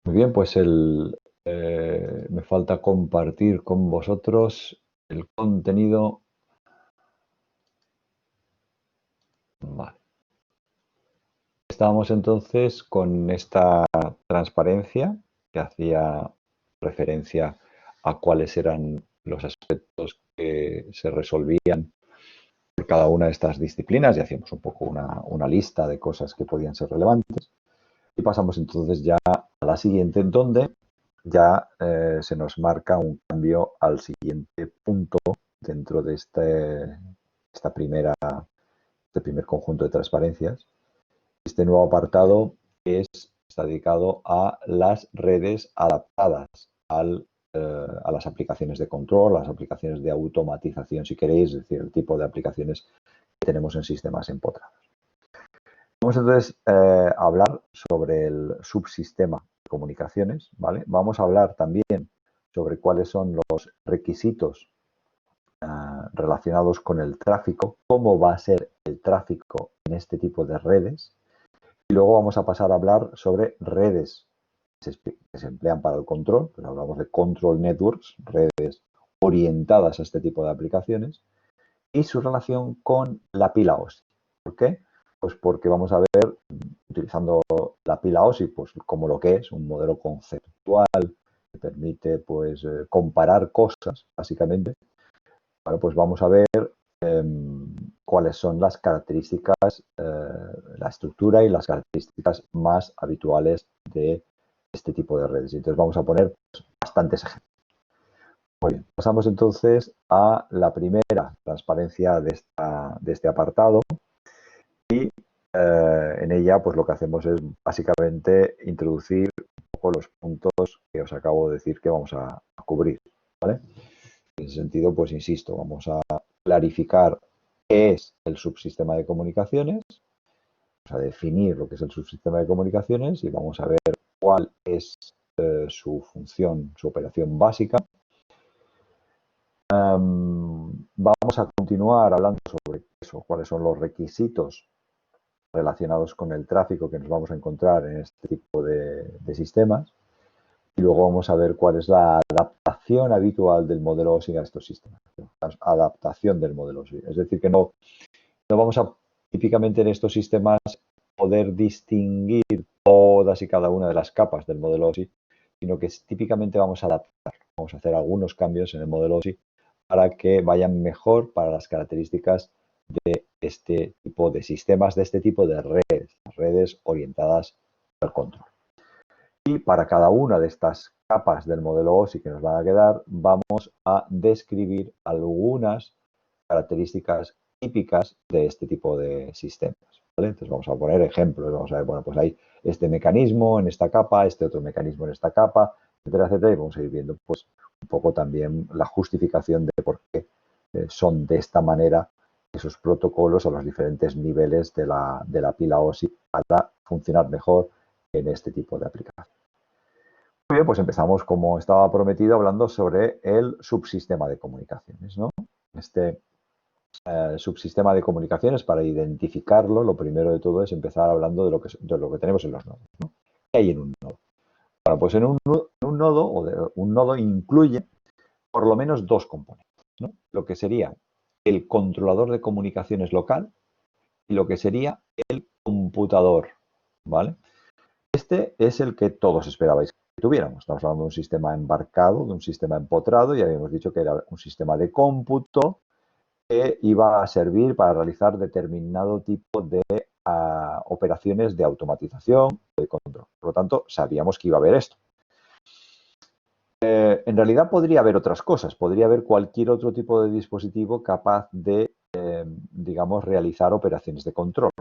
Muy bien, pues me falta compartir con vosotros el contenido. Vale. Estábamos entonces con esta transparencia que hacía referencia a cuáles eran los aspectos que se resolvían por cada una de estas disciplinas y hacíamos un poco una lista de cosas que podían ser relevantes. Y pasamos entonces ya a la siguiente, en donde ya se nos marca un cambio al siguiente punto dentro de esta este primer conjunto de transparencias. Este nuevo apartado está dedicado a las redes adaptadas a las aplicaciones de control, a las aplicaciones de automatización, si queréis, es decir, el tipo de aplicaciones que tenemos en sistemas empotrados. Vamos entonces a hablar sobre el subsistema de comunicaciones, ¿vale? Vamos a hablar también sobre cuáles son los requisitos relacionados con el tráfico, cómo va a ser el tráfico en este tipo de redes. Y luego vamos a pasar a hablar sobre redes que se emplean para el control, pues hablamos de control networks, redes orientadas a este tipo de aplicaciones, y su relación con la pila OSI. ¿Por qué? Pues porque vamos a ver, utilizando la pila OSI, pues como lo que es, un modelo conceptual que permite pues comparar cosas, básicamente. Bueno, pues vamos a ver cuáles son las características, la estructura y las características más habituales de este tipo de redes. Y entonces vamos a poner pues, bastantes ejemplos. Muy bien, pasamos entonces a la primera transparencia de este apartado y en ella pues lo que hacemos es básicamente introducir un poco los puntos que os acabo de decir que vamos a cubrir, ¿vale? En ese sentido, pues insisto, vamos a clarificar qué es el subsistema de comunicaciones, vamos a definir lo que es el subsistema de comunicaciones y vamos a ver cuál es su función, su operación básica. Vamos a continuar hablando sobre eso, cuáles son los requisitos relacionados con el tráfico que nos vamos a encontrar en este tipo de sistemas. Y luego vamos a ver cuál es la adaptación habitual del modelo OSI a estos sistemas. La adaptación del modelo OSI. Es decir, que no vamos a, típicamente en estos sistemas, poder distinguir todas y cada una de las capas del modelo OSI, sino que típicamente vamos a adaptar. Vamos a hacer algunos cambios en el modelo OSI para que vayan mejor para las características de este tipo de sistemas, de este tipo de redes orientadas al control. Y para cada una de estas capas del modelo OSI que nos van a quedar, vamos a describir algunas características típicas de este tipo de sistemas, ¿vale? Entonces vamos a poner ejemplos, vamos a ver, bueno, pues hay este mecanismo en esta capa, este otro mecanismo en esta capa, etcétera, etcétera, y vamos a ir viendo pues un poco también la justificación de por qué son de esta manera esos protocolos a los diferentes niveles de la pila OSI para funcionar mejor en este tipo de aplicación. Muy bien, pues empezamos como estaba prometido hablando sobre el subsistema de comunicaciones, ¿no? Este subsistema de comunicaciones, para identificarlo, lo primero de todo es empezar hablando de lo que tenemos en los nodos, ¿no? ¿Qué hay en un nodo? Bueno, pues en un nodo, un nodo incluye por lo menos dos componentes, ¿no? Lo que sería el controlador de comunicaciones local y lo que sería el computador, ¿vale? Este es el que todos esperabais que tuviéramos. Estamos hablando de un sistema embarcado, de un sistema empotrado, y habíamos dicho que era un sistema de cómputo que iba a servir para realizar determinado tipo de operaciones de automatización, de control. Por lo tanto, sabíamos que iba a haber esto. En realidad podría haber otras cosas, podría haber cualquier otro tipo de dispositivo capaz de, digamos, realizar operaciones de control.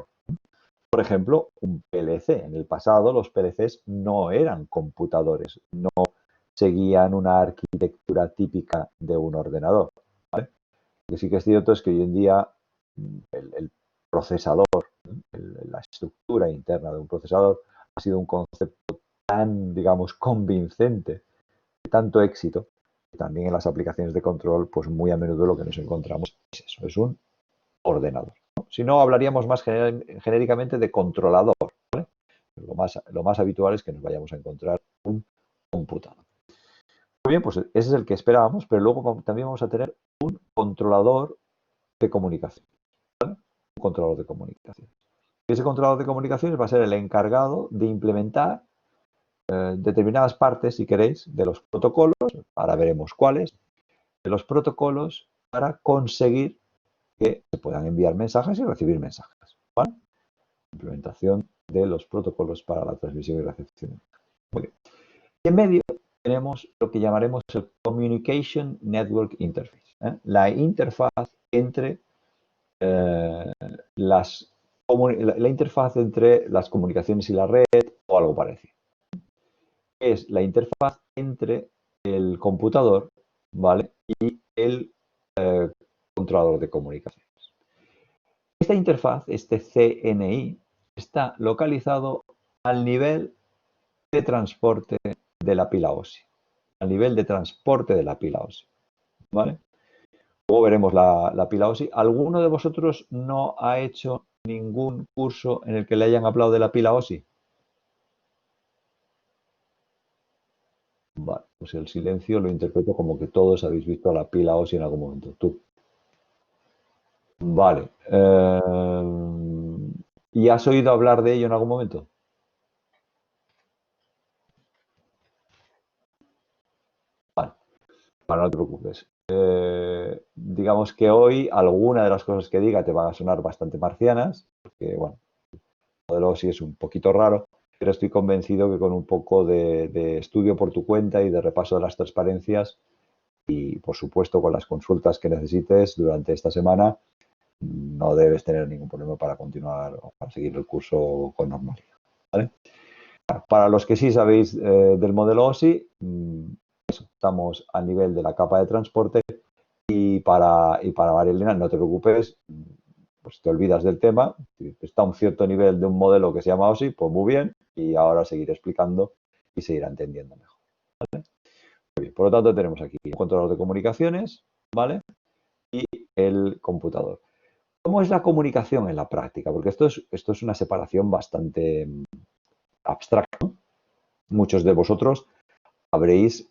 Por ejemplo, un PLC. En el pasado los PLCs no eran computadores, no seguían una arquitectura típica de un ordenador, ¿vale? Lo que sí que es cierto es que hoy en día el procesador, la estructura interna de un procesador ha sido un concepto tan, digamos, convincente, de tanto éxito, que también en las aplicaciones de control, pues muy a menudo lo que nos encontramos es eso, es un ordenador, ¿no? Si no, hablaríamos más genéricamente de controlador, ¿vale? Lo más habitual es que nos vayamos a encontrar un computador. Muy bien, pues ese es el que esperábamos, pero luego también vamos a tener un controlador de comunicación. ¿Vale? Un controlador de comunicación. Y ese controlador de comunicaciones va a ser el encargado de implementar determinadas partes, si queréis, de los protocolos, ahora veremos cuáles, de los protocolos para conseguir que se puedan enviar mensajes y recibir mensajes. ¿Vale? Implementación de los protocolos para la transmisión y recepción. Muy bien. Y en medio tenemos lo que llamaremos el Communication Network Interface, la interfaz entre la interfaz entre las comunicaciones y la red o algo parecido. Es la interfaz entre el computador, ¿vale? Y el controlador de comunicaciones. Esta interfaz, este CNI, está localizado al nivel de transporte de la pila ósea. Al nivel de transporte de la pila ósea. ¿Vale? Luego veremos la pila OSI. ¿Alguno de vosotros no ha hecho ningún curso en el que le hayan hablado de la pila OSI? Vale, pues el silencio lo interpreto como que todos habéis visto a la pila OSI en algún momento. Tú. Vale. ¿Y has oído hablar de ello en algún momento? Vale, no te preocupes. Digamos que hoy alguna de las cosas que diga te van a sonar bastante marcianas, porque bueno, el modelo OSI es un poquito raro, pero estoy convencido que con un poco de estudio por tu cuenta y de repaso de las transparencias y, por supuesto, con las consultas que necesites durante esta semana, no debes tener ningún problema para continuar o para seguir el curso con normalidad. ¿Vale? Para los que sí sabéis del modelo OSI, estamos a nivel de la capa de transporte y para Marilena, no te preocupes, pues te olvidas del tema, está a un cierto nivel de un modelo que se llama OSI, pues muy bien, y ahora seguiré explicando y se irá entendiendo mejor. ¿Vale? Muy bien, por lo tanto tenemos aquí un controlador de comunicaciones, ¿vale? Y el computador. ¿Cómo es la comunicación en la práctica? Porque esto es una separación bastante abstracta, ¿no? Muchos de vosotros habréis,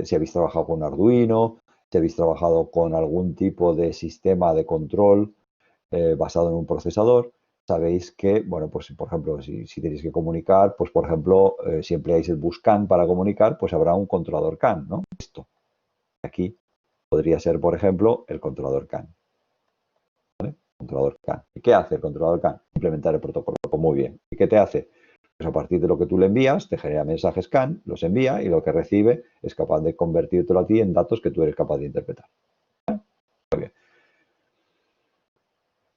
si habéis trabajado con Arduino, si habéis trabajado con algún tipo de sistema de control basado en un procesador, sabéis que, bueno, pues por ejemplo, si tenéis que comunicar, pues por ejemplo, si empleáis el bus CAN para comunicar, pues habrá un controlador CAN, ¿no? Esto. Aquí podría ser, por ejemplo, el controlador CAN. ¿Vale? Controlador CAN. ¿Y qué hace el controlador CAN? Implementar el protocolo. Pues muy bien. ¿Y qué te hace? Pues a partir de lo que tú le envías, te genera mensajes CAN, los envía y lo que recibe es capaz de convertírtelo a ti en datos que tú eres capaz de interpretar. ¿Vale? Muy bien.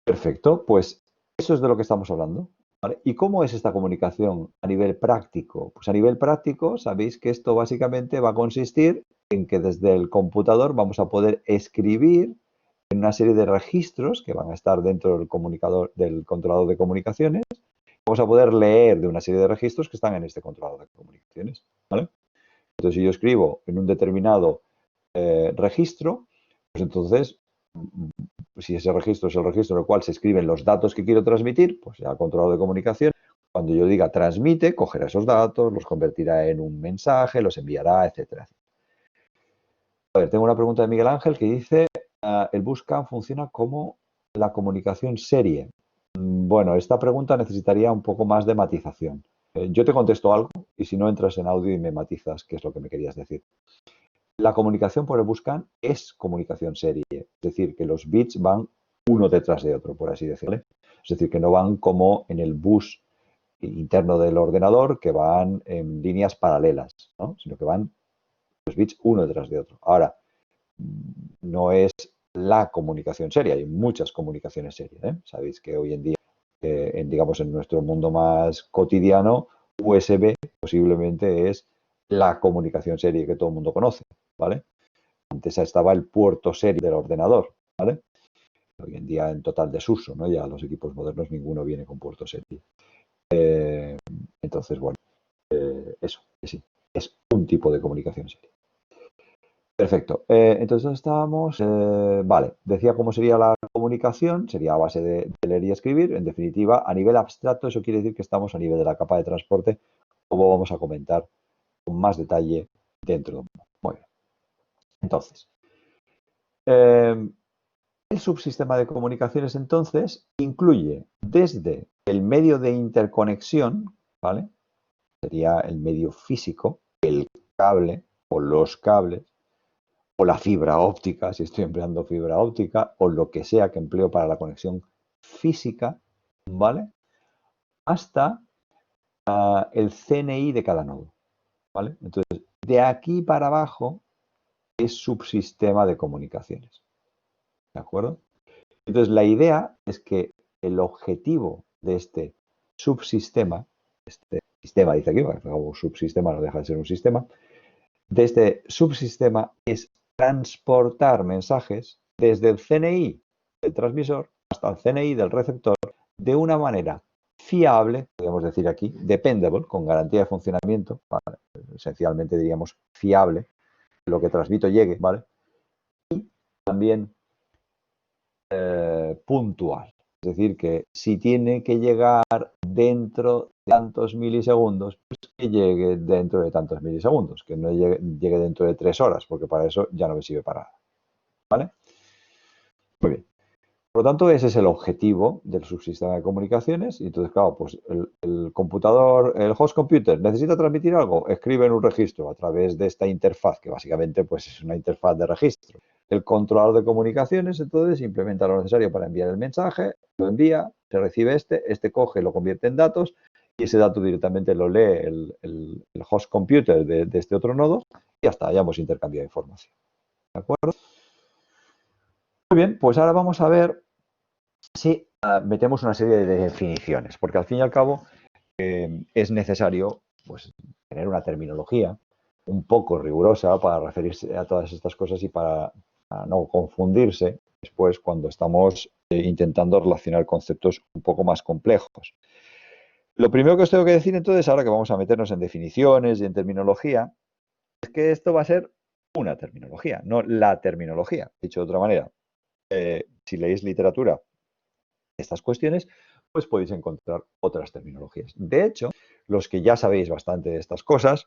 Perfecto, pues eso es de lo que estamos hablando. ¿Vale? ¿Y cómo es esta comunicación a nivel práctico? Pues a nivel práctico sabéis que esto básicamente va a consistir en que desde el computador vamos a poder escribir en una serie de registros que van a estar dentro del comunicador, del controlador de comunicaciones. Vamos a poder leer de una serie de registros que están en este controlador de comunicaciones. ¿Vale? Entonces, si yo escribo en un determinado registro, pues entonces, si ese registro es el registro en el cual se escriben los datos que quiero transmitir, pues ya el controlador de comunicación, cuando yo diga transmite, cogerá esos datos, los convertirá en un mensaje, los enviará, etcétera. A ver, tengo una pregunta de Miguel Ángel que dice, ¿el buscan funciona como la comunicación serie? Bueno, esta pregunta necesitaría un poco más de matización. Yo te contesto algo y si no entras en audio y me matizas qué es lo que me querías decir. La comunicación por el buscan es comunicación serie, es decir, que los bits van uno detrás de otro, por así decirlo. Es decir, que no van como en el bus interno del ordenador, que van en líneas paralelas, ¿no? Sino que van los bits uno detrás de otro. Ahora, no es la comunicación seria, hay muchas comunicaciones serias, ¿eh? Sabéis que hoy en día, digamos, en nuestro mundo más cotidiano, USB posiblemente es la comunicación serie que todo el mundo conoce, ¿vale? Antes estaba el puerto serie del ordenador, ¿vale? Hoy en día en total desuso, ¿no? Ya los equipos modernos ninguno viene con puerto serie. Entonces, bueno, eso, sí, es un tipo de comunicación serie. Perfecto. Entonces estábamos, vale, decía cómo sería la comunicación, sería a base de leer y escribir. En definitiva, a nivel abstracto, eso quiere decir que estamos a nivel de la capa de transporte, como vamos a comentar con más detalle dentro de un modo. Muy bien. Entonces, el subsistema de comunicaciones entonces incluye desde el medio de interconexión, ¿vale? Sería el medio físico, el cable o los cables, o la fibra óptica, si estoy empleando fibra óptica, o lo que sea que empleo para la conexión física, ¿vale? Hasta el CNI de cada nodo, ¿vale? Entonces, de aquí para abajo es subsistema de comunicaciones, ¿de acuerdo? Entonces, la idea es que el objetivo de este subsistema, este sistema dice aquí, un subsistema no deja de ser un sistema, de este subsistema es transportar mensajes desde el CNI del transmisor hasta el CNI del receptor de una manera fiable, podríamos decir aquí, dependable, con garantía de funcionamiento, ¿vale? Esencialmente diríamos fiable, que lo que transmito llegue, ¿vale? Y también puntual. Es decir, que si tiene que llegar dentro de tantos milisegundos, pues que llegue dentro de tantos milisegundos, que no llegue dentro de 3 horas, porque para eso ya no me sirve para nada. ¿Vale? Muy bien. Por lo tanto, ese es el objetivo del subsistema de comunicaciones. Y entonces, claro, pues el computador, el host computer, necesita transmitir algo, escribe en un registro a través de esta interfaz, que básicamente pues, es una interfaz de registro. El controlador de comunicaciones, entonces, implementa lo necesario para enviar el mensaje, lo envía, se recibe este coge, lo convierte en datos y ese dato directamente lo lee el host computer de este otro nodo y ya está, ya hemos intercambiado información. ¿De acuerdo? Muy bien, pues ahora vamos a ver si metemos una serie de definiciones, porque al fin y al cabo es necesario pues, tener una terminología un poco rigurosa para referirse a todas estas cosas y para no confundirse después cuando estamos intentando relacionar conceptos un poco más complejos. Lo primero que os tengo que decir entonces, ahora que vamos a meternos en definiciones y en terminología, es que esto va a ser una terminología, no la terminología. Dicho de otra manera, si leéis literatura, estas cuestiones, pues podéis encontrar otras terminologías. De hecho, los que ya sabéis bastante de estas cosas,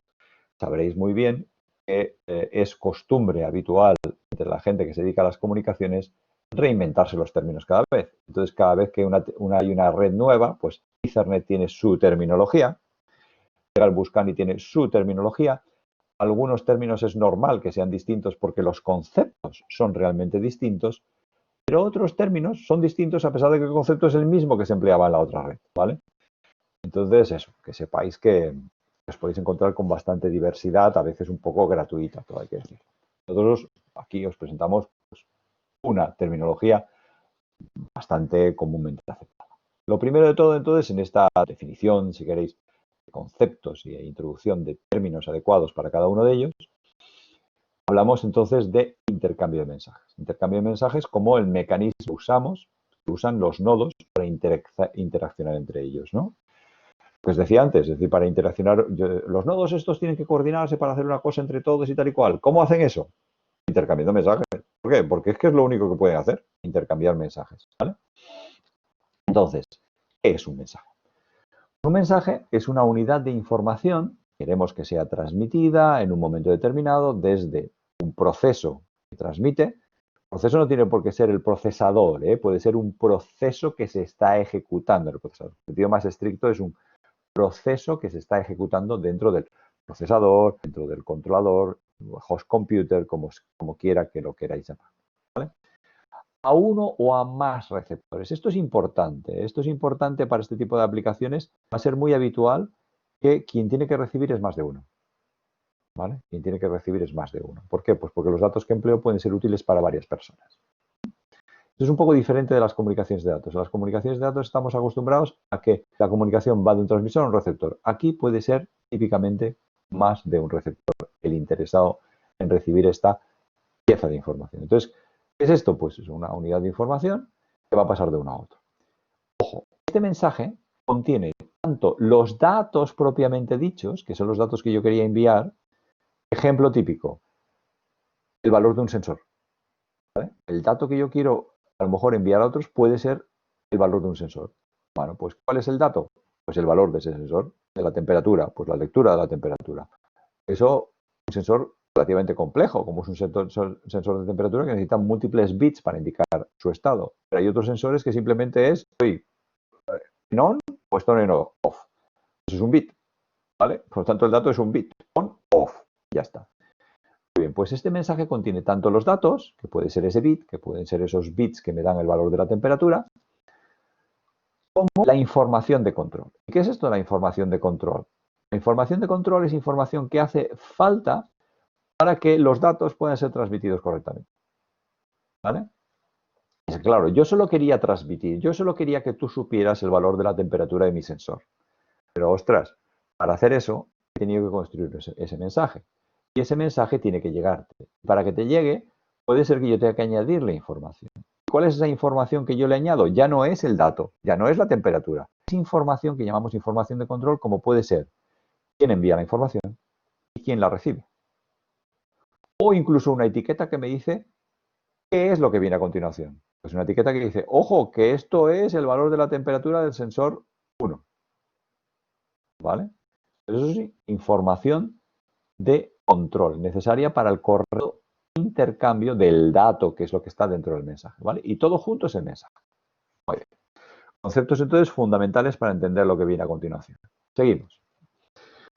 sabréis muy bien que es costumbre habitual entre la gente que se dedica a las comunicaciones reinventarse los términos cada vez. Entonces, cada vez que hay una red nueva, pues Ethernet tiene su terminología, el Buscani tiene su terminología. Algunos términos es normal que sean distintos porque los conceptos son realmente distintos, pero otros términos son distintos a pesar de que el concepto es el mismo que se empleaba en la otra red, ¿vale? Entonces, eso, que sepáis que os podéis encontrar con bastante diversidad, a veces un poco gratuita, todo hay que decir. Nosotros aquí os presentamos pues, una terminología bastante comúnmente aceptada. Lo primero de todo, entonces, en esta definición, si queréis, de conceptos e introducción de términos adecuados para cada uno de ellos, hablamos entonces de intercambio de mensajes. Intercambio de mensajes como el mecanismo que usan los nodos para interaccionar entre ellos, ¿no? Pues decía antes, es decir, para interaccionar, los nodos estos tienen que coordinarse para hacer una cosa entre todos y tal y cual. ¿Cómo hacen eso? Intercambiando mensajes. ¿Por qué? Porque es que es lo único que pueden hacer, intercambiar mensajes, ¿vale? Entonces, ¿qué es un mensaje? Un mensaje es una unidad de información, queremos que sea transmitida en un momento determinado desde un proceso que transmite. El proceso no tiene por qué ser el procesador, puede ser un proceso que se está ejecutando en el procesador. El sentido más estricto es un proceso que se está ejecutando dentro del procesador, dentro del controlador, host computer, como quiera que lo queráis llamar. ¿Vale? A uno o a más receptores. Esto es importante para este tipo de aplicaciones. Va a ser muy habitual que quien tiene que recibir es más de uno. ¿Vale? Quien tiene que recibir es más de uno. ¿Por qué? Pues porque los datos que empleo pueden ser útiles para varias personas. Esto es un poco diferente de las comunicaciones de datos. En las comunicaciones de datos estamos acostumbrados a que la comunicación va de un transmisor a un receptor. Aquí puede ser típicamente más de un receptor el interesado en recibir esta pieza de información. Entonces, ¿qué es esto? Pues es una unidad de información que va a pasar de uno a otro. Ojo, este mensaje contiene tanto los datos propiamente dichos, que son los datos que yo quería enviar, ejemplo típico, el valor de un sensor. ¿Vale? El dato que yo quiero a lo mejor enviar a otros puede ser el valor de un sensor. Bueno, pues ¿cuál es el dato? Pues el valor de ese sensor, de la temperatura, pues la lectura de la temperatura. Eso es un sensor relativamente complejo, como es un sensor de temperatura que necesita múltiples bits para indicar su estado. Pero hay otros sensores que simplemente estoy en on o estoy en off. Eso es un bit, ¿vale? Por lo tanto, el dato es un bit, on, off, ya está. Muy bien, pues este mensaje contiene tanto los datos, que puede ser ese bit, que pueden ser esos bits que me dan el valor de la temperatura, como la información de control. ¿Y qué es esto de la información de control? La información de control es información que hace falta para que los datos puedan ser transmitidos correctamente. ¿Vale? Es claro, yo solo quería transmitir, yo solo quería que tú supieras el valor de la temperatura de mi sensor. Pero ostras, para hacer eso he tenido que construir ese mensaje. Y ese mensaje tiene que llegarte. Para que te llegue, puede ser que yo tenga que añadirle información. ¿Cuál es esa información que yo le añado? Ya no es el dato, ya no es la temperatura. Es información que llamamos información de control, como puede ser quién envía la información y quién la recibe. O incluso una etiqueta que me dice qué es lo que viene a continuación. Pues una etiqueta que dice, ojo, que esto es el valor de la temperatura del sensor 1. ¿Vale? Eso sí, información de control necesaria para el correcto intercambio del dato, que es lo que está dentro del mensaje. ¿Vale? Y todo junto es el mensaje. Muy bien. Conceptos entonces fundamentales para entender lo que viene a continuación. Seguimos.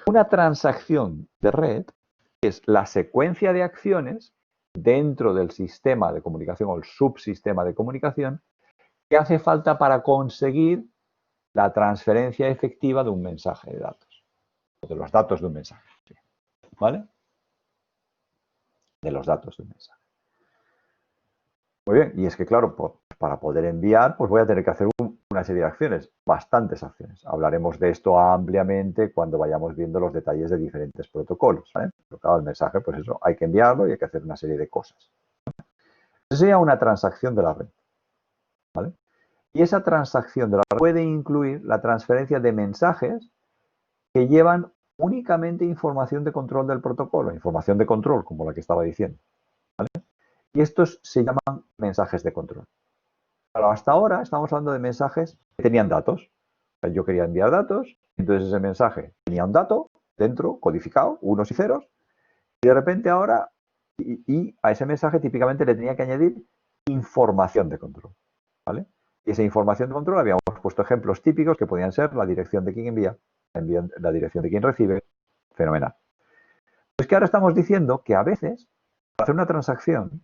Una transacción de red es la secuencia de acciones dentro del sistema de comunicación o el subsistema de comunicación que hace falta para conseguir la transferencia efectiva de un mensaje de datos, o de los datos de un mensaje. ¿Vale? De los datos de un mensaje. Muy bien, y es que claro, para poder enviar, pues voy a tener que hacer una serie de acciones, bastantes acciones. Hablaremos de esto ampliamente cuando vayamos viendo los detalles de diferentes protocolos. ¿Vale? Pero claro, el mensaje, pues eso, hay que enviarlo y hay que hacer una serie de cosas. Eso sería una transacción de la red. ¿Vale? Y esa transacción de la red puede incluir la transferencia de mensajes que llevan únicamente información de control del protocolo, información de control, como la que estaba diciendo. ¿Vale? Y estos se llaman mensajes de control. Pero hasta ahora estamos hablando de mensajes que tenían datos. Yo quería enviar datos, entonces ese mensaje tenía un dato dentro, codificado, unos y ceros, y de repente ahora, y a ese mensaje típicamente le tenía que añadir información de control. ¿Vale? Y esa información de control habíamos puesto ejemplos típicos que podían ser la dirección de quien envía, la dirección de quien recibe. Fenomenal. Es que ahora estamos diciendo que a veces, para hacer una transacción,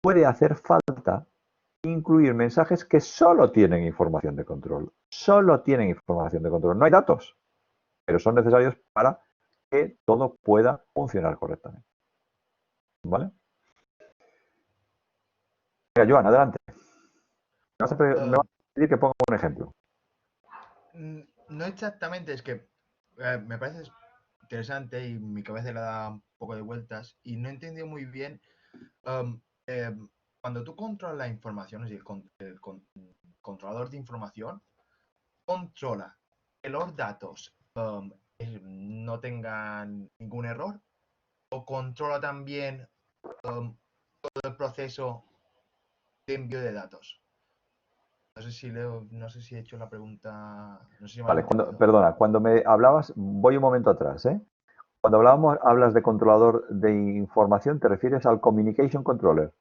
puede hacer falta incluir mensajes que solo tienen información de control. Solo tienen información de control. No hay datos, pero son necesarios para que todo pueda funcionar correctamente. ¿Vale? Mira, Joan, adelante. Me vas a pedir que ponga un ejemplo. No exactamente, es que me parece interesante y mi cabeza le da un poco de vueltas y no he entendido muy bien. um, Cuando tú controlas la información, es decir, el controlador de información controla que los datos no tengan ningún error o controla también todo el proceso de envío de datos. No sé si he hecho la pregunta, no sé si me has Vale, entendido. perdona, cuando me hablabas, voy un momento atrás, ¿eh? Cuando hablas de controlador de información, te refieres al Communication Controller.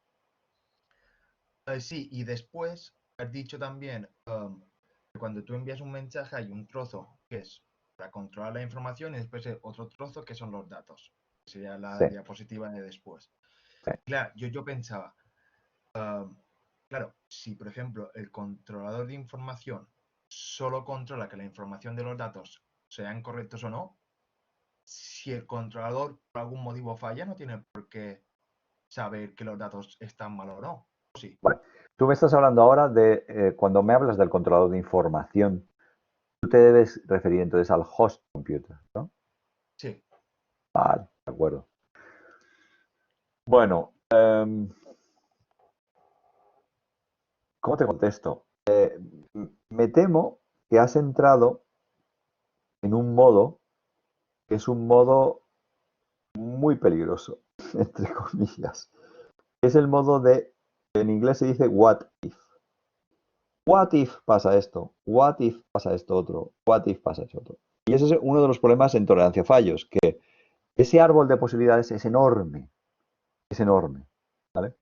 Sí, y después has dicho también que cuando tú envías un mensaje hay un trozo que es para controlar la información y después hay otro trozo que son los datos. Que sería la Sí, diapositiva de después. sí. Claro, yo pensaba, claro, si por ejemplo el controlador de información solo controla que la información de los datos sean correctos o no, si el controlador por algún motivo falla, no tiene por qué saber que los datos están mal o no. Sí. Vale. Tú me estás hablando ahora de, cuando me hablas del controlador de información, tú te debes referir entonces al host computer, ¿no? Sí. Vale, de acuerdo. Bueno, ¿cómo te contesto? Me temo que has entrado en un modo que es un modo muy peligroso, entre comillas. Es el modo de, en inglés se dice what if. What if pasa esto, what if pasa esto otro, what if pasa eso otro. Y ese es uno de los problemas en tolerancia a fallos, que ese árbol de posibilidades es enorme, ¿vale?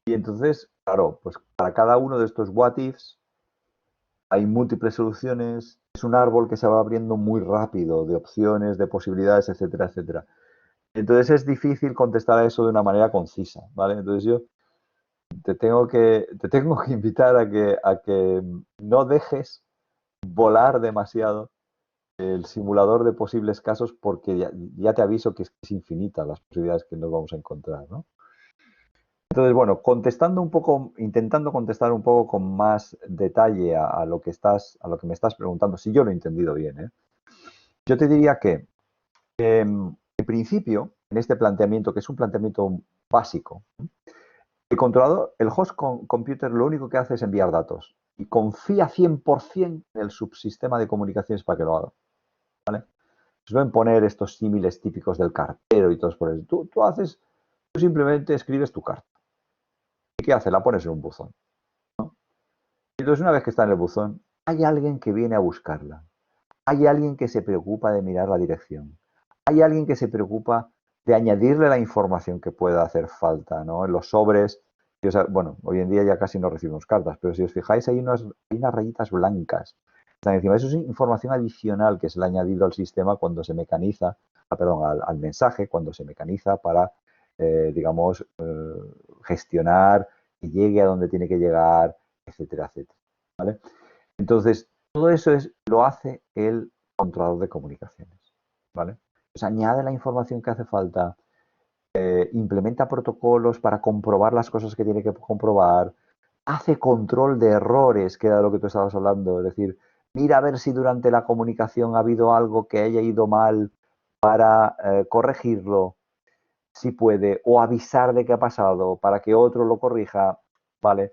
Y entonces, claro, pues para cada uno de estos what ifs hay múltiples soluciones, es un árbol que se va abriendo muy rápido de opciones, de posibilidades, etcétera, etcétera. Entonces es difícil contestar a eso de una manera concisa, ¿vale? Entonces yo te tengo que invitar a que no dejes volar demasiado el simulador de posibles casos porque ya te aviso que es infinita las posibilidades que nos vamos a encontrar, ¿no? Entonces, bueno, contestando un poco, intentando contestar un poco con más detalle a lo que me estás preguntando, si yo lo he entendido bien, ¿eh? Yo te diría que, en principio, en este planteamiento, que es un planteamiento básico, el host computer lo único que hace es enviar datos y confía 100% en el subsistema de comunicaciones para que lo haga, ¿vale? Suelen poner estos símiles típicos del cartero y todos por eso. Tú simplemente escribes tu carta. ¿Y qué hace? La pones en un buzón. Entonces, una vez que está en el buzón, hay alguien que viene a buscarla. Hay alguien que se preocupa de mirar la dirección. Hay alguien que se preocupa de añadirle la información que pueda hacer falta, ¿no? En los sobres, bueno, hoy en día ya casi no recibimos cartas, pero si os fijáis, hay unas rayitas blancas. Están encima. Eso es información adicional que se le ha añadido al sistema cuando se mecaniza, perdón, al mensaje, cuando se mecaniza para, digamos, gestionar que llegue a donde tiene que llegar, etcétera, etcétera. ¿Vale? Entonces, todo eso lo hace el controlador de comunicaciones, ¿vale? Pues añade la información que hace falta, implementa protocolos para comprobar las cosas que tiene que comprobar, hace control de errores, que era lo que tú estabas hablando, es decir, mira a ver si durante la comunicación ha habido algo que haya ido mal para corregirlo, si puede, o avisar de qué ha pasado para que otro lo corrija, ¿vale?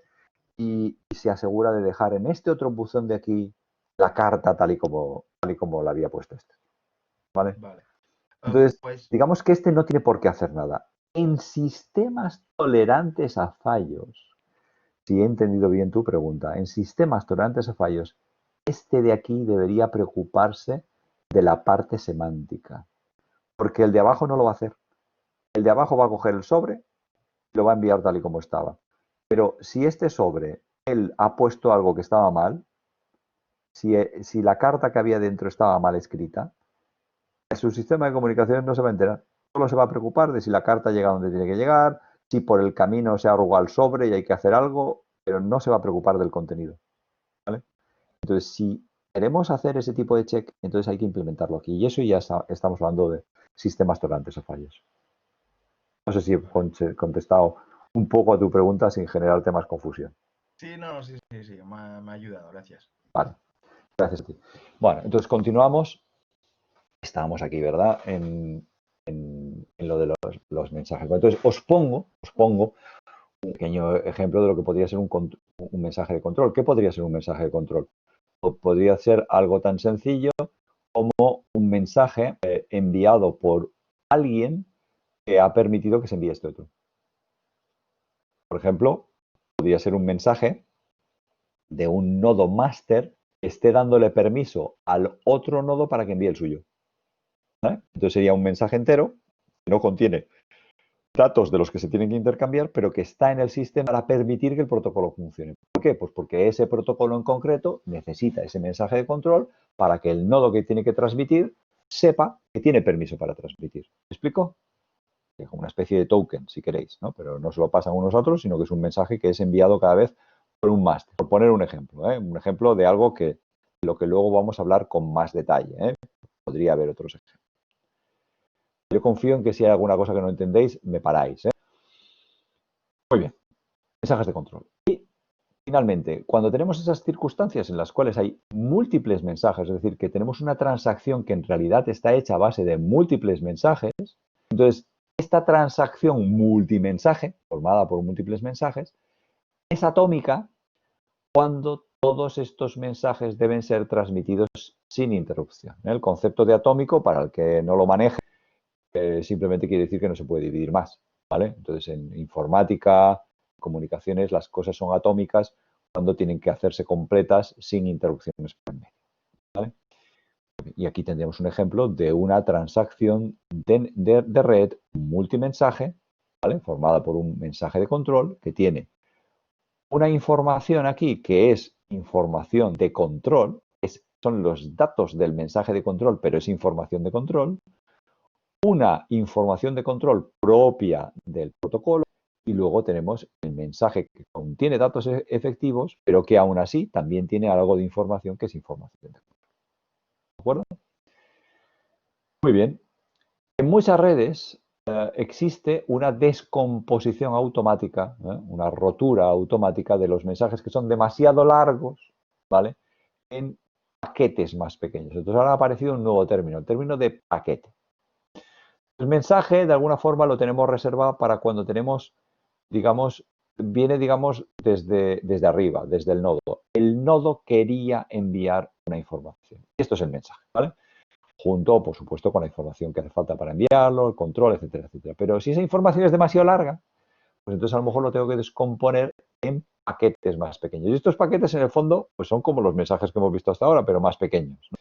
Y se asegura de dejar en este otro buzón de aquí la carta tal y como la había puesto este, ¿vale? Vale. Entonces, Pues digamos que este no tiene por qué hacer nada. En sistemas tolerantes a fallos, si he entendido bien tu pregunta, en sistemas tolerantes a fallos, este de aquí debería preocuparse de la parte semántica, porque el de abajo no lo va a hacer. El de abajo va a coger el sobre y lo va a enviar tal y como estaba. Pero si este sobre, él ha puesto algo que estaba mal, si la carta que había dentro estaba mal escrita, su sistema de comunicaciones no se va a enterar. Solo se va a preocupar de si la carta llega donde tiene que llegar, si por el camino se ha arrugado el sobre y hay que hacer algo, pero no se va a preocupar del contenido, ¿vale? Entonces, si queremos hacer ese tipo de check, entonces hay que implementarlo aquí. Y eso ya estamos hablando de sistemas tolerantes a fallos. No sé si he contestado un poco a tu pregunta sin generarte más confusión. sí, no, sí, sí, sí, me ha ayudado, gracias. Vale, gracias a ti. Bueno, entonces continuamos. Estábamos aquí, ¿verdad? En lo de los mensajes. Entonces, os pongo un pequeño ejemplo de lo que podría ser un mensaje de control. ¿Qué podría ser un mensaje de control? Podría ser algo tan sencillo como un mensaje enviado por alguien que ha permitido que se envíe este otro. Por ejemplo, podría ser un mensaje de un nodo máster que esté dándole permiso al otro nodo para que envíe el suyo, ¿vale? Entonces sería un mensaje entero que no contiene datos de los que se tienen que intercambiar, pero que está en el sistema para permitir que el protocolo funcione. ¿Por qué? Pues porque ese protocolo en concreto necesita ese mensaje de control para que el nodo que tiene que transmitir sepa que tiene permiso para transmitir. ¿Me explico? Es como una especie de token, si queréis, ¿no? Pero no se lo pasan unos a otros, sino que es un mensaje que es enviado cada vez por un máster. Por poner un ejemplo, ¿eh? Un ejemplo de algo de lo que luego vamos a hablar con más detalle, ¿eh? Podría haber otros ejemplos. Yo confío en que si hay alguna cosa que no entendéis, me paráis, ¿eh? Muy bien, mensajes de control. Y finalmente, cuando tenemos esas circunstancias en las cuales hay múltiples mensajes, es decir, que tenemos una transacción que en realidad está hecha a base de múltiples mensajes, entonces esta transacción multimensaje, formada por múltiples mensajes, es atómica cuando todos estos mensajes deben ser transmitidos sin interrupción. El concepto de atómico, para el que no lo maneje, simplemente quiere decir que no se puede dividir más, ¿vale? Entonces, en informática, comunicaciones, las cosas son atómicas cuando tienen que hacerse completas sin interrupciones por en medio, ¿vale? Y aquí tendríamos un ejemplo de una transacción de red multimensaje, ¿vale? Formada por un mensaje de control que tiene una información aquí que es información de control, son los datos del mensaje de control, pero es información de control, una información de control propia del protocolo y luego tenemos el mensaje que contiene datos efectivos, pero que aún así también tiene algo de información que es información de control. ¿De acuerdo? Muy bien. En muchas redes existe una descomposición automática, una rotura automática de los mensajes que son demasiado largos, ¿vale? En paquetes más pequeños. Entonces ahora ha aparecido un nuevo término, el término de paquete. El mensaje, de alguna forma, lo tenemos reservado para cuando tenemos, digamos, viene, digamos, desde arriba, desde el nodo. El nodo quería enviar una información. Y esto es el mensaje, ¿vale? Junto, por supuesto, con la información que hace falta para enviarlo, el control, etcétera, etcétera. Pero si esa información es demasiado larga, pues entonces a lo mejor lo tengo que descomponer en paquetes más pequeños. Y estos paquetes, en el fondo, pues son como los mensajes que hemos visto hasta ahora, pero más pequeños, ¿no?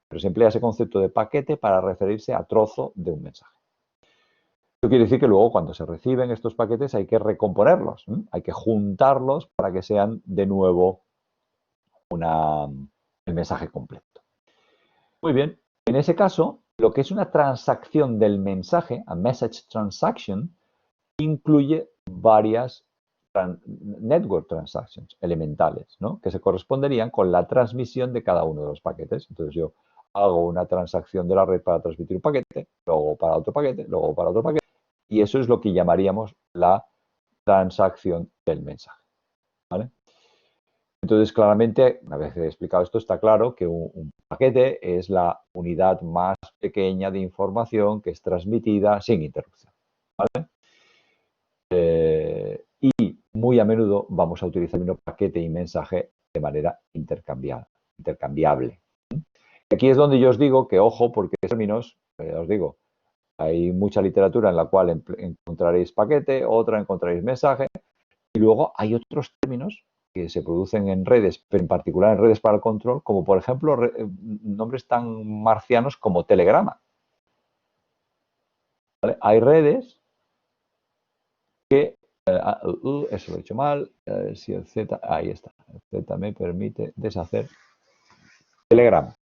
Pero se emplea ese concepto de paquete para referirse a trozo de un mensaje. Esto quiere decir que luego cuando se reciben estos paquetes hay que recomponerlos, ¿eh? Hay que juntarlos para que sean de nuevo el mensaje completo. Muy bien, en ese caso, lo que es una transacción del mensaje, a message transaction, incluye varias network transactions elementales, ¿no? Que se corresponderían con la transmisión de cada uno de los paquetes. Entonces yo hago una transacción de la red para transmitir un paquete, luego para otro paquete, luego para otro paquete. Y eso es lo que llamaríamos la transacción del mensaje, ¿vale? Entonces, claramente, una vez he explicado esto, está claro que un paquete es la unidad más pequeña de información que es transmitida sin interrupción, ¿vale? Y muy a menudo vamos a utilizar el término paquete y mensaje de manera intercambiable. Y aquí es donde yo os digo que, ojo, porque términos, os digo, hay mucha literatura en la cual encontraréis paquete, otra encontraréis mensaje, y luego hay otros términos que se producen en redes, pero en particular en redes para el control, como por ejemplo nombres tan marcianos como telegrama, ¿vale? Hay redes que, eso lo he hecho mal, si el Z, ahí está, el Z me permite deshacer Telegram.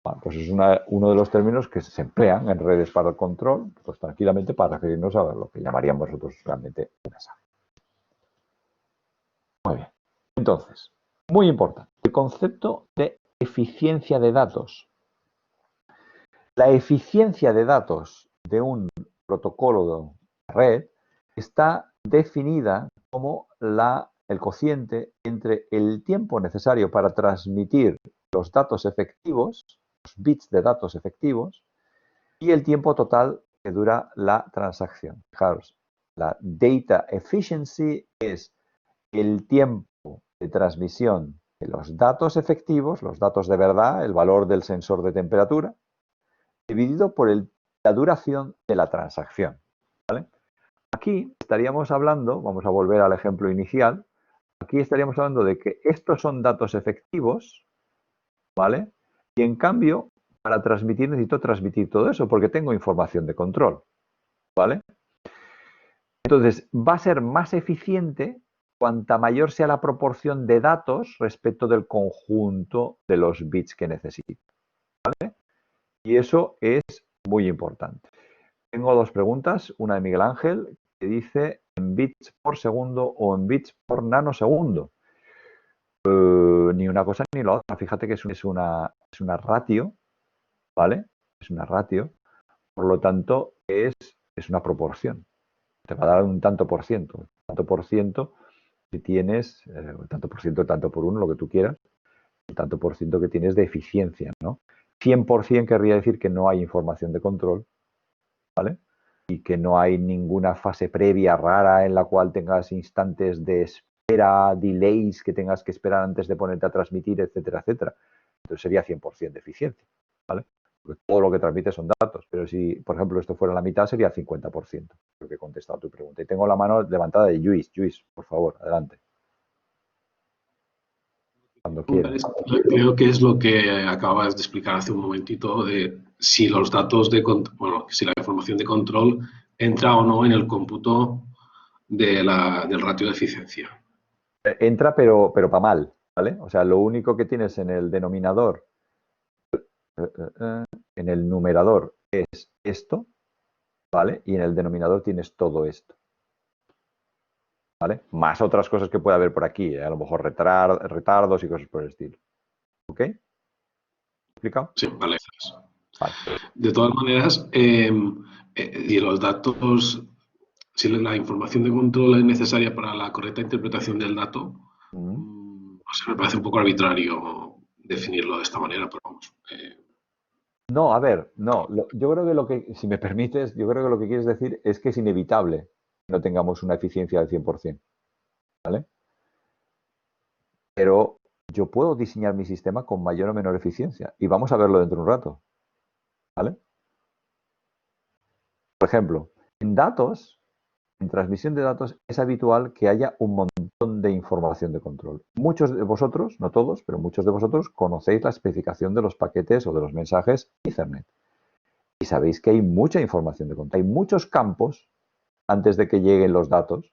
Bueno, pues es uno de los términos que se emplean en redes para el control, pues tranquilamente para referirnos a lo que llamaríamos nosotros realmente una SAP. Muy bien. Entonces, muy importante, el concepto de eficiencia de datos. La eficiencia de datos de un protocolo de red está definida como el cociente entre el tiempo necesario para transmitir los datos efectivos, los bits de datos efectivos, y el tiempo total que dura la transacción. Fijaros, la data efficiency es el tiempo de transmisión de los datos efectivos, los datos de verdad, el valor del sensor de temperatura, dividido por la duración de la transacción, ¿vale? Aquí estaríamos hablando, vamos a volver al ejemplo inicial, aquí estaríamos hablando de que estos son datos efectivos, ¿vale? Y en cambio, para transmitir necesito transmitir todo eso porque tengo información de control, ¿vale? Entonces, va a ser más eficiente cuanta mayor sea la proporción de datos respecto del conjunto de los bits que necesito, ¿vale? Y eso es muy importante. Tengo dos preguntas, una de Miguel Ángel, que dice en bits por segundo o en bits por nanosegundo. Ni una cosa ni la otra. Fíjate que es una ratio, ¿vale? Es una ratio, por lo tanto es una proporción. Te va a dar un tanto por ciento. Un tanto por ciento si tienes, un tanto por ciento, tanto por uno, lo que tú quieras, el tanto por ciento que tienes de eficiencia, ¿no? 100% querría decir que no hay información de control, ¿vale? Y que no hay ninguna fase previa rara en la cual tengas instantes de espera, delays que tengas que esperar antes de ponerte a transmitir, etcétera, etcétera. Entonces sería 100% de eficiencia, ¿vale? Porque todo lo que transmite son datos, pero si, por ejemplo, esto fuera la mitad, sería 50%. Creo que he contestado tu pregunta. Y tengo la mano levantada de Luis. Luis, por favor, adelante. cuando quieras. Creo que es lo que acabas de explicar hace un momentito de si los datos bueno, si la información de control entra o no en el cómputo del ratio de eficiencia. Entra, pero para mal, ¿vale? O sea, lo único que tienes en el denominador, en el numerador es esto, ¿vale? Y en el denominador tienes todo esto, ¿vale? Más otras cosas que puede haber por aquí, ¿eh? A lo mejor retardos y cosas por el estilo. ¿Ok? ¿Explicado? Sí, vale. Vale. De todas maneras, y los datos, si la información de control es necesaria para la correcta interpretación del dato, o sea, me parece un poco arbitrario definirlo de esta manera, pero vamos. No, a ver, no. Yo creo que si me permites, yo creo que lo que quieres decir es que es inevitable que no tengamos una eficiencia del 100%, ¿vale? Pero yo puedo diseñar mi sistema con mayor o menor eficiencia y vamos a verlo dentro de un rato, ¿vale? Por ejemplo, en datos, en transmisión de datos, es habitual que haya un montón de información de control. Muchos de vosotros, no todos, pero muchos de vosotros conocéis la especificación de los paquetes o de los mensajes Ethernet. Y sabéis que hay mucha información de control. Hay muchos campos antes de que lleguen los datos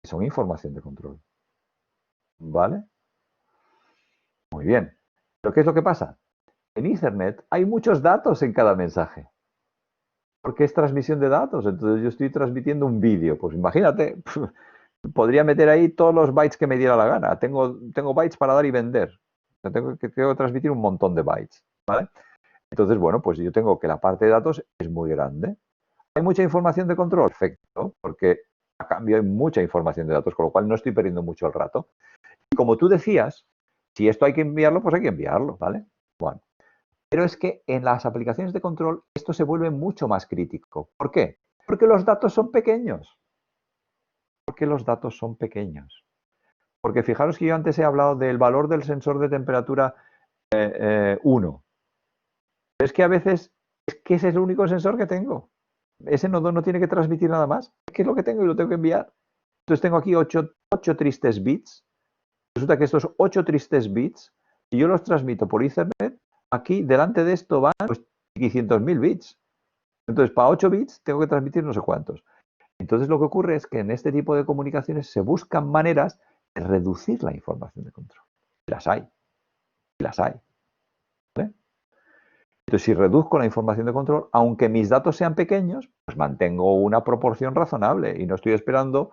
que son información de control. ¿Vale? Muy bien. ¿Pero qué es lo que pasa? En Ethernet hay muchos datos en cada mensaje. Porque es transmisión de datos. Entonces yo estoy transmitiendo un vídeo. Pues imagínate, podría meter ahí todos los bytes que me diera la gana. Tengo bytes para dar y vender. Tengo que transmitir un montón de bytes. ¿Vale? Entonces, bueno, pues yo tengo que la parte de datos es muy grande. ¿Hay mucha información de control? Perfecto, porque a cambio hay mucha información de datos, con lo cual no estoy perdiendo mucho el rato. Y como tú decías, si esto hay que enviarlo, pues hay que enviarlo, ¿vale? Bueno, pero es que en las aplicaciones de control esto se vuelve mucho más crítico. ¿Por qué? Porque los datos son pequeños. Porque los datos son pequeños. Porque fijaros que yo antes he hablado del valor del sensor de temperatura 1. Es que a veces es que ese es el único sensor que tengo. Ese nodo no tiene que transmitir nada más. Es que es lo que tengo y lo tengo que enviar. Entonces tengo aquí 8 tristes bits. Resulta que estos 8 tristes bits, si yo los transmito por Ethernet, aquí delante de esto van pues 500.000 bits. Entonces, para 8 bits tengo que transmitir no sé cuántos. Entonces, lo que ocurre es que en este tipo de comunicaciones se buscan maneras de reducir la información de control. Las hay. Las hay. ¿Vale? Entonces, si reduzco la información de control, aunque mis datos sean pequeños, pues mantengo una proporción razonable y no estoy esperando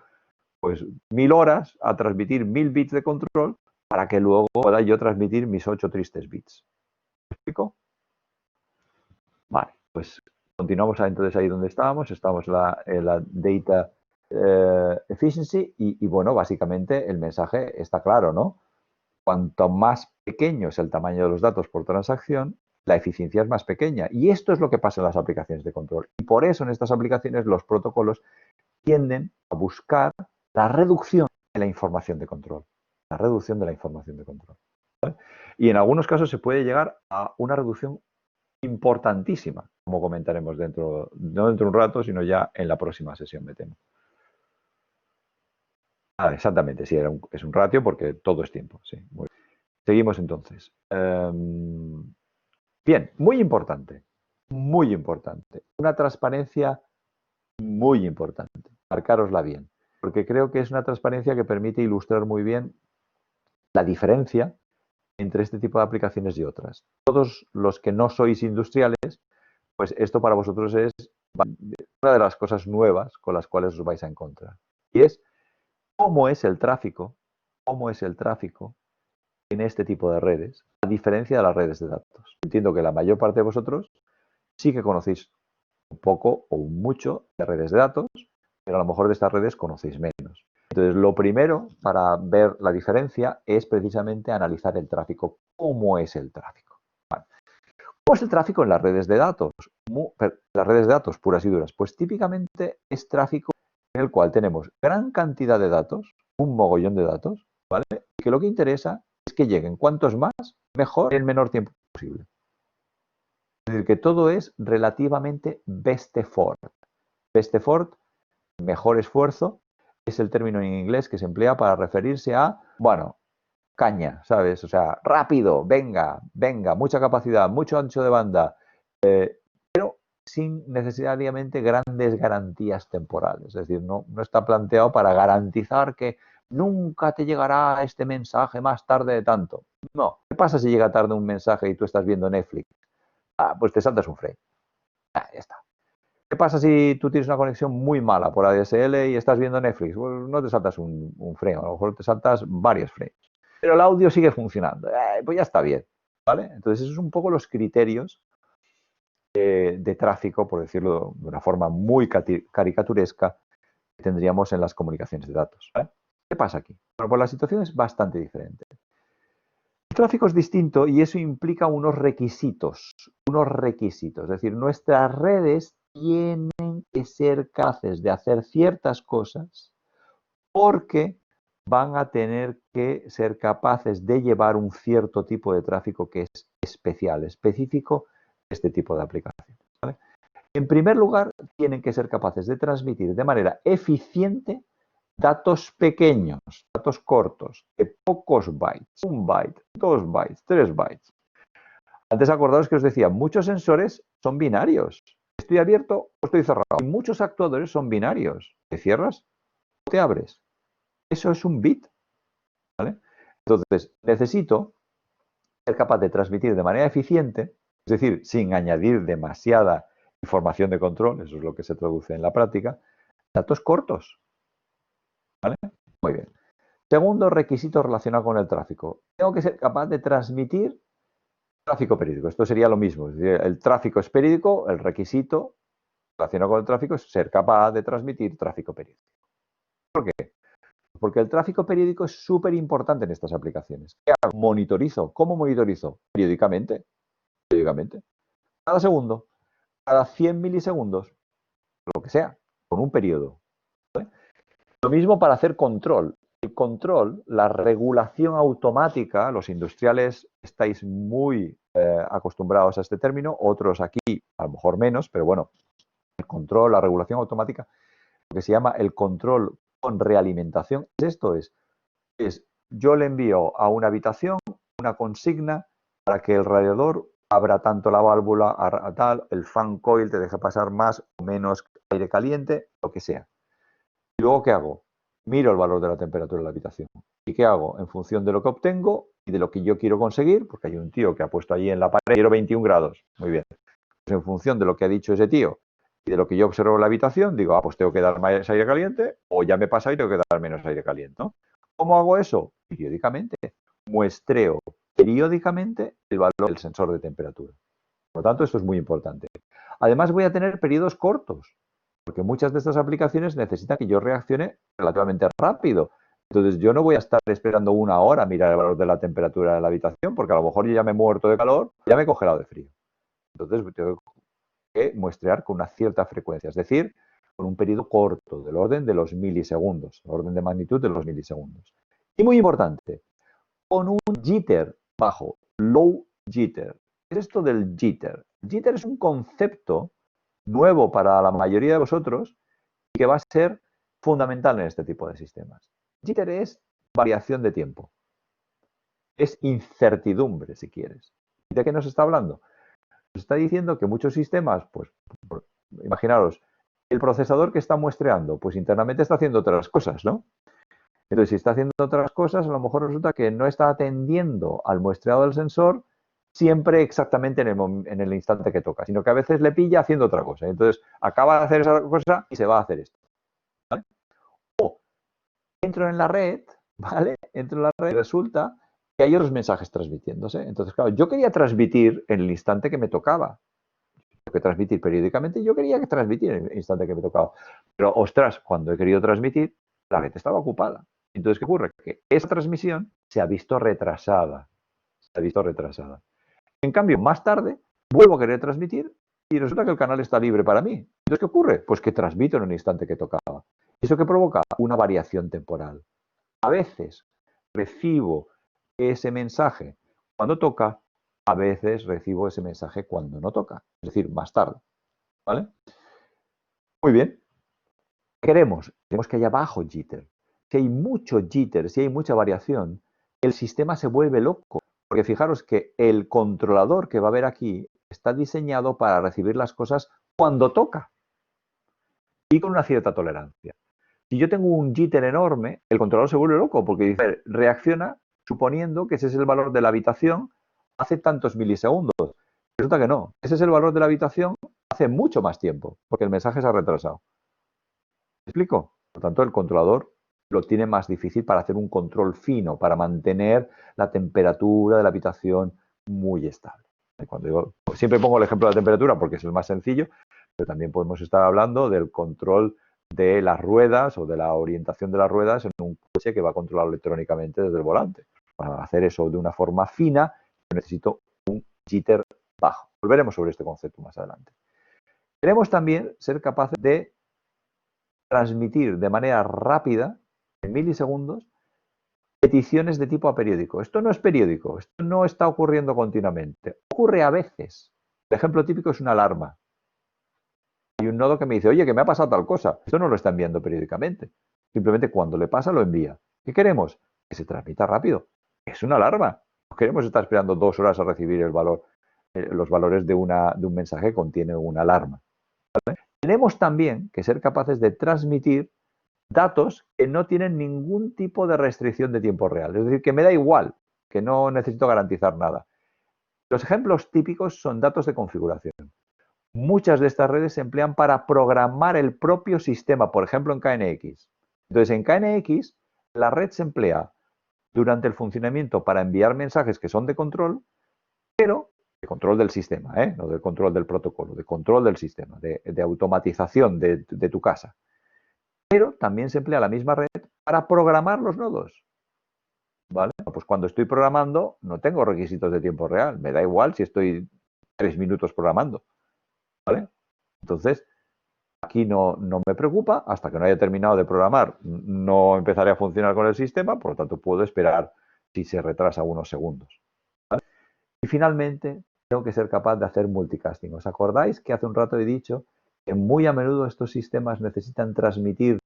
pues 1000 horas a transmitir 1000 bits de control para que luego pueda yo transmitir mis 8 tristes bits. ¿Me explico? Vale, pues continuamos entonces ahí donde estábamos. Estamos en la data efficiency y bueno, básicamente el mensaje está claro, ¿no? Cuanto más pequeño es el tamaño de los datos por transacción, la eficiencia es más pequeña. Y esto es lo que pasa en las aplicaciones de control. Y por eso en estas aplicaciones los protocolos tienden a buscar la reducción de la información de control. La reducción de la información de control. ¿Vale? Y en algunos casos se puede llegar a una reducción importantísima, como comentaremos no dentro de un rato, sino ya en la próxima sesión, me temo. Exactamente, sí, es un ratio porque todo es tiempo. Sí, muy bien. Seguimos entonces. Bien, muy importante. Muy importante. Una transparencia muy importante. Marcárosla bien. Porque creo que es una transparencia que permite ilustrar muy bien la diferencia entre este tipo de aplicaciones y otras. Todos los que no sois industriales, pues esto para vosotros es una de las cosas nuevas con las cuales os vais a encontrar. Y es cómo es el tráfico en este tipo de redes, a diferencia de las redes de datos. Entiendo que la mayor parte de vosotros sí que conocéis un poco o mucho de redes de datos, pero a lo mejor de estas redes conocéis menos. Entonces, lo primero para ver la diferencia es precisamente analizar el tráfico. ¿Cómo es el tráfico? Vale. ¿Cómo es el tráfico en las redes de datos? Las redes de datos puras y duras. Pues típicamente es tráfico en el cual tenemos gran cantidad de datos, un mogollón de datos, ¿vale? Y que lo que interesa es que lleguen cuantos más, mejor, en el menor tiempo posible. Es decir, que todo es relativamente best effort. Best effort, mejor esfuerzo, es el término en inglés que se emplea para referirse a, bueno, caña, ¿sabes? O sea, rápido, venga, mucha capacidad, mucho ancho de banda, pero sin necesariamente grandes garantías temporales. Es decir, no está planteado para garantizar que nunca te llegará este mensaje más tarde de tanto. No. ¿Qué pasa si llega tarde un mensaje y tú estás viendo Netflix? Pues te saltas un frame. Ya está. ¿Qué pasa si tú tienes una conexión muy mala por ADSL y estás viendo Netflix? Pues no te saltas un frame, a lo mejor te saltas varios frames. Pero el audio sigue funcionando. Pues ya está bien, ¿vale? Entonces, esos son un poco los criterios de tráfico, por decirlo de una forma muy caricaturesca, que tendríamos en las comunicaciones de datos, ¿vale? ¿Qué pasa aquí? Bueno, pues la situación es bastante diferente. El tráfico es distinto y eso implica unos requisitos. Es decir, nuestras redes tienen que ser capaces de hacer ciertas cosas porque van a tener que ser capaces de llevar un cierto tipo de tráfico que es especial, específico de este tipo de aplicaciones, ¿vale? En primer lugar, tienen que ser capaces de transmitir de manera eficiente datos pequeños, datos cortos, de pocos bytes, 1 byte, 2 bytes, 3 bytes. Antes acordaos que os decía, muchos sensores son binarios. Estoy abierto o estoy cerrado. Y muchos actuadores son binarios. ¿Te cierras o te abres? Eso es un bit, ¿vale? Entonces, necesito ser capaz de transmitir de manera eficiente, es decir, sin añadir demasiada información de control, eso es lo que se traduce en la práctica, datos cortos, ¿vale? Muy bien. Segundo requisito relacionado con el tráfico. Tengo que ser capaz de transmitir tráfico periódico. Esto sería lo mismo. Es decir, el tráfico es periódico, el requisito relacionado con el tráfico es ser capaz de transmitir tráfico periódico. ¿Por qué? Porque el tráfico periódico es súper importante en estas aplicaciones. ¿Qué hago? Monitorizo. ¿Cómo monitorizo? Periódicamente. Cada segundo. Cada 100 milisegundos. Lo que sea. Con un periodo. ¿Vale? Lo mismo para hacer control. El control, la regulación automática, los industriales estáis muy acostumbrados a este término, otros aquí a lo mejor menos, pero bueno, el control, la regulación automática, lo que se llama el control con realimentación, esto es yo le envío a una habitación una consigna para que el radiador abra tanto la válvula, tal, el fan coil te deje pasar más o menos aire caliente, lo que sea. Y luego, ¿qué hago? Miro el valor de la temperatura de la habitación. ¿Y qué hago? En función de lo que obtengo y de lo que yo quiero conseguir, porque hay un tío que ha puesto allí en la pared, quiero 21 grados. Muy bien. Pues en función de lo que ha dicho ese tío y de lo que yo observo en la habitación, digo, pues tengo que dar más aire caliente o ya me pasa y tengo que dar menos aire caliente, ¿no? ¿Cómo hago eso? Periódicamente. Muestreo periódicamente el valor del sensor de temperatura. Por lo tanto, esto es muy importante. Además, voy a tener periodos cortos, porque muchas de estas aplicaciones necesitan que yo reaccione relativamente rápido. Entonces, yo no voy a estar esperando 1 hora a mirar el valor de la temperatura de la habitación, porque a lo mejor yo ya me he muerto de calor, ya me he congelado de frío. Entonces, tengo que muestrear con una cierta frecuencia, es decir, con un periodo corto, del orden de los milisegundos, el orden de magnitud de los milisegundos. Y muy importante, con un jitter bajo, low jitter. ¿Qué es esto del jitter? Jitter es un concepto nuevo para la mayoría de vosotros y que va a ser fundamental en este tipo de sistemas. Jitter es variación de tiempo. Es incertidumbre, si quieres. ¿Y de qué nos está hablando? Nos está diciendo que muchos sistemas, pues, imaginaros, el procesador que está muestreando, pues internamente está haciendo otras cosas, ¿no? Entonces, si está haciendo otras cosas, a lo mejor resulta que no está atendiendo al muestreado del sensor siempre exactamente en el instante que toca, sino que a veces le pilla haciendo otra cosa. Entonces, acaba de hacer esa cosa y se va a hacer esto, ¿vale? O entro en la red, ¿vale? Entro en la red y resulta que hay otros mensajes transmitiéndose. Entonces, claro, yo quería transmitir en el instante que me tocaba. Que transmitir periódicamente, yo quería que transmitir en el instante que me tocaba. Pero, ostras, cuando he querido transmitir, la red estaba ocupada. Entonces, ¿qué ocurre? Que esa transmisión se ha visto retrasada. En cambio, más tarde, vuelvo a querer transmitir y resulta que el canal está libre para mí. Entonces, ¿qué ocurre? Pues que transmito en el instante que tocaba. ¿Eso qué provoca? Una variación temporal. A veces recibo ese mensaje cuando toca, a veces recibo ese mensaje cuando no toca, es decir, más tarde, ¿vale? Muy bien. Queremos que haya bajo jitter. Si hay mucho jitter, si hay mucha variación, el sistema se vuelve loco. Porque fijaros que el controlador que va a haber aquí está diseñado para recibir las cosas cuando toca y con una cierta tolerancia. Si yo tengo un jitter enorme, el controlador se vuelve loco porque dice, reacciona suponiendo que ese es el valor de la habitación hace tantos milisegundos. Resulta que no, ese es el valor de la habitación hace mucho más tiempo, porque el mensaje se ha retrasado. ¿Me explico? Por lo tanto, el controlador lo tiene más difícil para hacer un control fino, para mantener la temperatura de la habitación muy estable. Cuando digo, siempre pongo el ejemplo de la temperatura porque es el más sencillo, pero también podemos estar hablando del control de las ruedas o de la orientación de las ruedas en un coche que va controlado electrónicamente desde el volante. Para hacer eso de una forma fina, necesito un jitter bajo. Volveremos sobre este concepto más adelante. Queremos también ser capaces de transmitir de manera rápida, en milisegundos, peticiones de tipo aperiódico. Esto no es periódico, esto no está ocurriendo continuamente. Ocurre a veces. El ejemplo típico es una alarma. Hay un nodo que me dice, oye, que me ha pasado tal cosa. Esto no lo está enviando periódicamente. Simplemente cuando le pasa, lo envía. ¿Qué queremos? Que se transmita rápido. Es una alarma. No queremos estar esperando 2 horas a recibir el valor, los valores de un mensaje que contiene una alarma. ¿Vale? Tenemos también que ser capaces de transmitir datos que no tienen ningún tipo de restricción de tiempo real. Es decir, que me da igual, que no necesito garantizar nada. Los ejemplos típicos son datos de configuración. Muchas de estas redes se emplean para programar el propio sistema, por ejemplo en KNX. Entonces, en KNX, la red se emplea durante el funcionamiento para enviar mensajes que son de control, pero de control del sistema, no del control del protocolo, de control del sistema, de automatización de tu casa. Pero también se emplea la misma red para programar los nodos. ¿Vale? Pues cuando estoy programando no tengo requisitos de tiempo real. Me da igual si estoy 3 minutos programando. ¿Vale? Entonces, aquí no me preocupa. Hasta que no haya terminado de programar, no empezaré a funcionar con el sistema. Por lo tanto, puedo esperar si se retrasa unos segundos. ¿Vale? Y finalmente, tengo que ser capaz de hacer multicasting. ¿Os acordáis que hace un rato he dicho que muy a menudo estos sistemas necesitan transmitir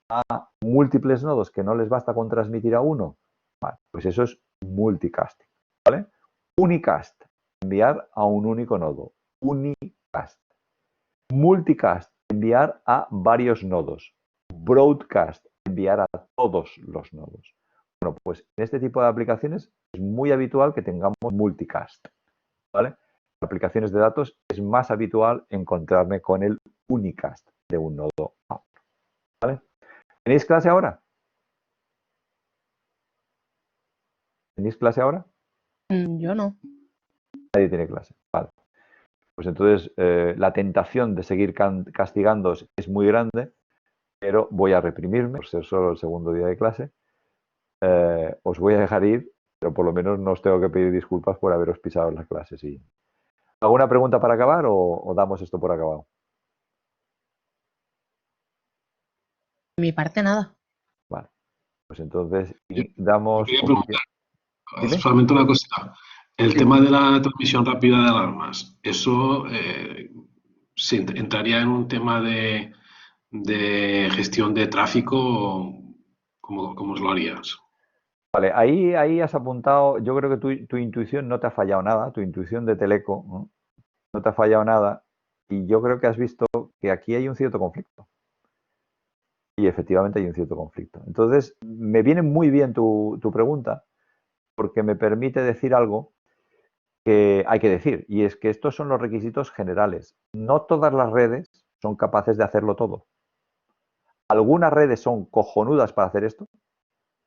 a múltiples nodos, que no les basta con transmitir a uno? Vale, pues eso es multicasting, ¿vale? Unicast, enviar a un único nodo. Unicast. Multicast, enviar a varios nodos. Broadcast, enviar a todos los nodos. Bueno, pues en este tipo de aplicaciones es muy habitual que tengamos multicast, ¿vale? En aplicaciones de datos es más habitual encontrarme con el unicast de un nodo a otro, ¿vale? ¿Tenéis clase ahora? ¿Tenéis clase ahora? Yo no. Nadie tiene clase. Vale. Pues entonces la tentación de seguir castigándoos es muy grande, pero voy a reprimirme por ser solo el segundo día de clase. Os voy a dejar ir, pero por lo menos no os tengo que pedir disculpas por haberos pisado en la clase. Sí. ¿Alguna pregunta para acabar o damos esto por acabado? De mi parte, nada. Vale. Pues entonces damos... Quería preguntar, ¿Dime? solamente una cosita. El Sí. tema de la transmisión rápida de alarmas, ¿eso entraría en un tema de gestión de tráfico? ¿Cómo lo harías? Vale, ahí has apuntado, yo creo que tu intuición no te ha fallado nada, tu intuición de teleco, no te ha fallado nada, y yo creo que has visto que aquí hay un cierto conflicto. Y efectivamente hay un cierto conflicto. Entonces, me viene muy bien tu pregunta, porque me permite decir algo que hay que decir, y es que estos son los requisitos generales. No todas las redes son capaces de hacerlo todo. Algunas redes son cojonudas para hacer esto,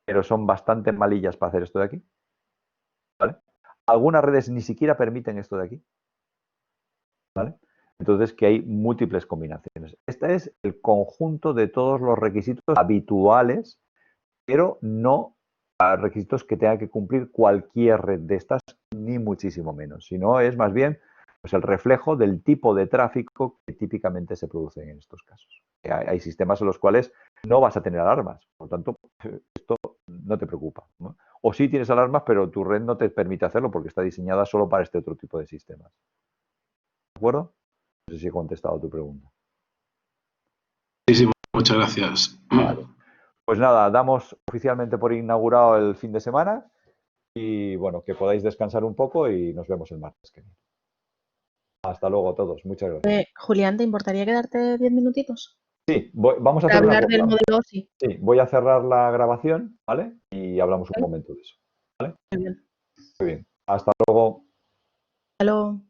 pero son bastante malillas para hacer esto de aquí. ¿Vale? Algunas redes ni siquiera permiten esto de aquí. ¿Vale? Entonces, que hay múltiples combinaciones. Este es el conjunto de todos los requisitos habituales, pero no requisitos que tenga que cumplir cualquier red de estas, ni muchísimo menos, sino es más bien pues, el reflejo del tipo de tráfico que típicamente se produce en estos casos. Hay sistemas en los cuales no vas a tener alarmas, por lo tanto, esto no te preocupa, ¿no? O sí tienes alarmas, pero tu red no te permite hacerlo porque está diseñada solo para este otro tipo de sistemas. ¿De acuerdo? No sé si he contestado tu pregunta. Sí, muchas gracias. Vale. Pues nada, damos oficialmente por inaugurado el fin de semana y bueno, que podáis descansar un poco y nos vemos el martes que viene. Hasta luego a todos. Muchas gracias. Julián, ¿te importaría quedarte 10 minutitos? Sí, vamos a Para hacer una hablar del cosa. modelo OSI. Sí, voy a cerrar la grabación, ¿vale? Y hablamos un Vale. momento de eso. ¿Vale? Muy bien. Muy bien. Hasta luego. Hasta luego.